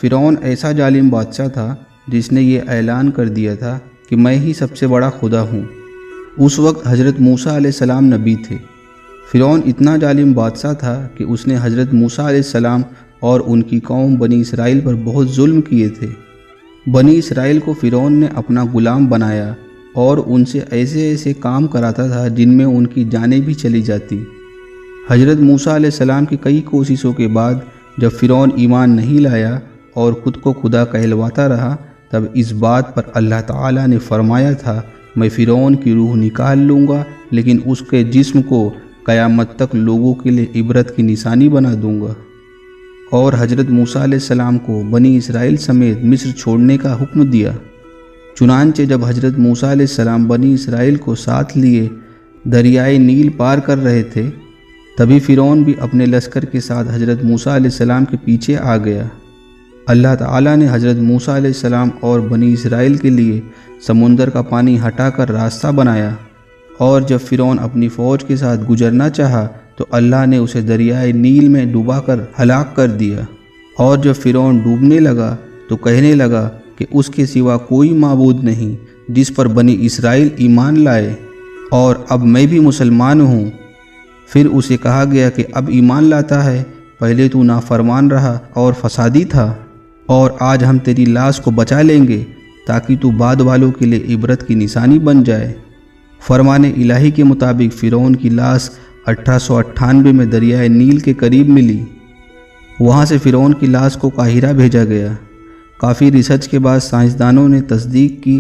فرعون ایسا ظالم بادشاہ تھا جس نے یہ اعلان کر دیا تھا کہ میں ہی سب سے بڑا خدا ہوں۔ اس وقت حضرت موسیٰ علیہ السلام نبی تھے۔ فرعون اتنا ظالم بادشاہ تھا کہ اس نے حضرت موسیٰ علیہ السلام اور ان کی قوم بنی اسرائیل پر بہت ظلم کیے تھے۔ بنی اسرائیل کو فرعون نے اپنا غلام بنایا اور ان سے ایسے ایسے کام کراتا تھا جن میں ان کی جانیں بھی چلی جاتی۔ حضرت موسیٰ علیہ السلام کی کئی کوششوں کے بعد جب فرعون ایمان نہیں لایا اور خود کو خدا کہلواتا رہا، تب اس بات پر اللہ تعالیٰ نے فرمایا تھا میں فرعون کی روح نکال لوں گا، لیکن اس کے جسم کو قیامت تک لوگوں کے لیے عبرت کی نشانی بنا دوں گا۔ اور حضرت موسیٰ علیہ السلام کو بنی اسرائیل سمیت مصر چھوڑنے کا حکم دیا۔ چنانچہ جب حضرت موسیٰ علیہ السلام بنی اسرائیل کو ساتھ لیے دریائے نیل پار کر رہے تھے، تبھی فرعون بھی اپنے لشکر کے ساتھ حضرت موسیٰ علیہ السلام کے پیچھے آ گیا۔ اللہ تعالیٰ نے حضرت موسیٰ علیہ السلام اور بنی اسرائیل کے لیے سمندر کا پانی ہٹا کر راستہ بنایا، اور جب فرعون اپنی فوج کے ساتھ گزرنا چاہا تو اللہ نے اسے دریائے نیل میں ڈوبا کر ہلاک کر دیا۔ اور جب فرعون ڈوبنے لگا تو کہنے لگا کہ اس کے سوا کوئی معبود نہیں جس پر بنی اسرائیل ایمان لائے، اور اب میں بھی مسلمان ہوں۔ پھر اسے کہا گیا کہ اب ایمان لاتا ہے، پہلے تو نافرمان رہا اور فسادی تھا، اور آج ہم تیری لاش کو بچا لیں گے تاکہ تو بعد والوں کے لیے عبرت کی نشانی بن جائے۔ فرمان الہی کے مطابق فرعون کی لاش 1898 میں دریائے نیل کے قریب ملی۔ وہاں سے فرعون کی لاش کو قاہرہ بھیجا گیا۔ کافی ریسرچ کے بعد سائنسدانوں نے تصدیق کی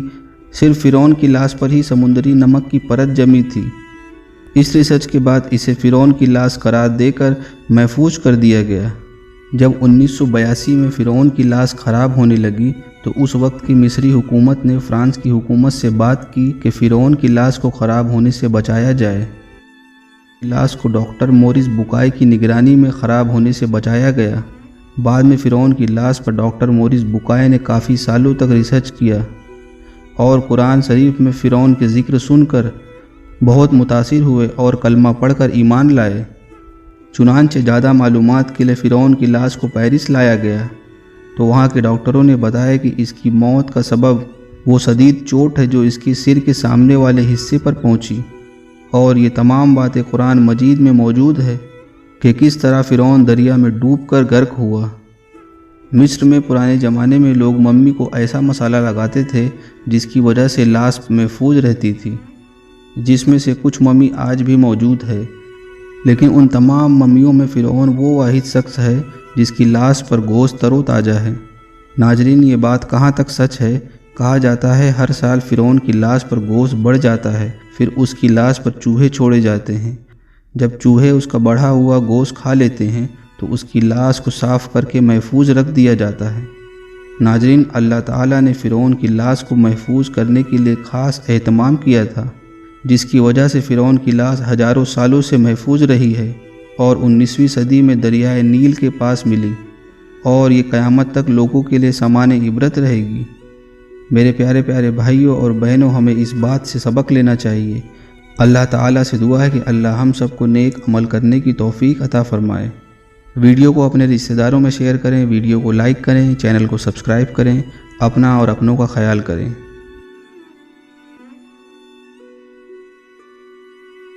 صرف فرعون کی لاش پر ہی سمندری نمک کی پرت جمی تھی۔ اس ریسرچ کے بعد اسے فرعون کی لاش قرار دے کر محفوظ کر دیا گیا۔ جب 1982 میں فرعون کی لاش خراب ہونے لگی تو اس وقت کی مصری حکومت نے فرانس کی حکومت سے بات کی کہ فرعون کی لاش کو خراب ہونے سے بچایا جائے۔ لاش کو ڈاکٹر مورس بکائے کی نگرانی میں خراب ہونے سے بچایا گیا۔ بعد میں فرعون کی لاش پر ڈاکٹر مورس بکائے نے کافی سالوں تک ریسرچ کیا اور قرآن شریف میں فرعون کے ذکر سن کر بہت متاثر ہوئے اور کلمہ پڑھ کر ایمان لائے۔ چنانچہ زیادہ معلومات کے لیے فرعون کی لاش کو پیرس لایا گیا تو وہاں کے ڈاکٹروں نے بتایا کہ اس کی موت کا سبب وہ شدید چوٹ ہے جو اس کے سر کے سامنے والے حصے پر پہنچی، اور یہ تمام باتیں قرآن مجید میں موجود ہے کہ کس طرح فرعون دریا میں ڈوب کر غرق ہوا۔ مصر میں پرانے زمانے میں لوگ ممی کو ایسا مسالہ لگاتے تھے جس کی وجہ سے لاش محفوظ رہتی تھی، جس میں سے کچھ ممی آج بھی موجود ہے، لیکن ان تمام ممیوں میں فرعون وہ واحد شخص ہے جس کی لاش پر گوشت تر و تازہ ہے۔ ناظرین، یہ بات کہاں تک سچ ہے؟ کہا جاتا ہے ہر سال فرعون کی لاش پر گوشت بڑھ جاتا ہے، پھر اس کی لاش پر چوہے چھوڑے جاتے ہیں۔ جب چوہے اس کا بڑھا ہوا گوشت کھا لیتے ہیں تو اس کی لاش کو صاف کر کے محفوظ رکھ دیا جاتا ہے۔ ناظرین، اللہ تعالیٰ نے فرعون کی لاش کو محفوظ کرنے کے لیے خاص اہتمام کیا تھا، جس کی وجہ سے فرعون کی لاش ہزاروں سالوں سے محفوظ رہی ہے اور 19ویں صدی میں دریائے نیل کے پاس ملی، اور یہ قیامت تک لوگوں کے لیے سامان عبرت رہے گی۔ میرے پیارے پیارے بھائیوں اور بہنوں، ہمیں اس بات سے سبق لینا چاہیے۔ اللہ تعالیٰ سے دعا ہے کہ اللہ ہم سب کو نیک عمل کرنے کی توفیق عطا فرمائے۔ ویڈیو کو اپنے رشتہ داروں میں شیئر کریں، ویڈیو کو لائک کریں، چینل کو سبسکرائب کریں، اپنا اور اپنوں کا خیال کریں۔